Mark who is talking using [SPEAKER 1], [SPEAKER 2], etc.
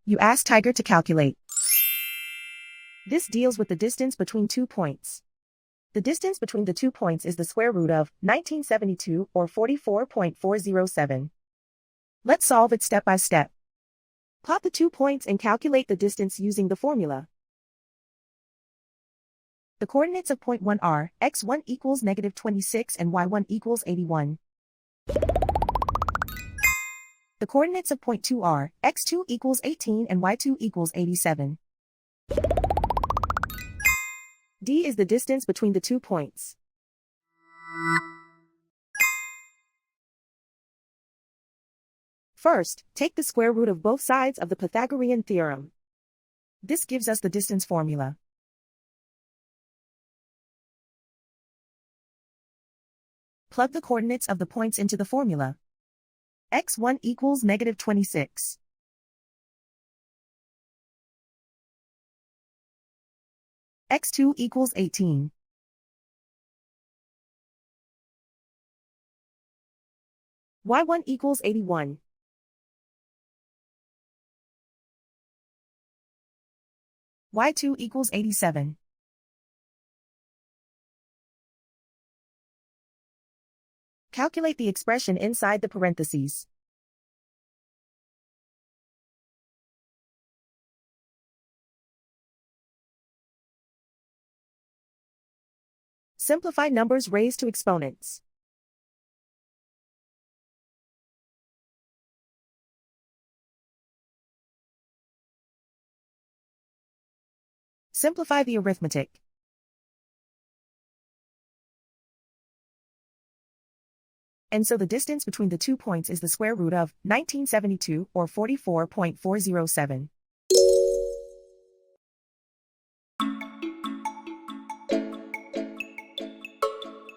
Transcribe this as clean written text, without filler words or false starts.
[SPEAKER 1] You ask Tiger to calculate. This deals with the distance between 2 points. The distance between the 2 points is the square root of 1972 or 44.407. Let's solve it step by step. Plot the 2 points and calculate the distance using the formula. The coordinates of point 1 are x1 equals -26 and y1 equals 81. The coordinates of point 2 are x2 equals 18 and y2 equals 87. D is the distance between the 2 points. First, take the square root of both sides of the Pythagorean theorem. This gives us the distance formula. Plug the coordinates of the points into the formula. x1 equals -26. x2 equals 18. y1 equals 81. y2 equals 87. Calculate the expression inside the parentheses. Simplify numbers raised to exponents. Simplify the arithmetic. And so the distance between the 2 points is the square root of 1972 or 44.407.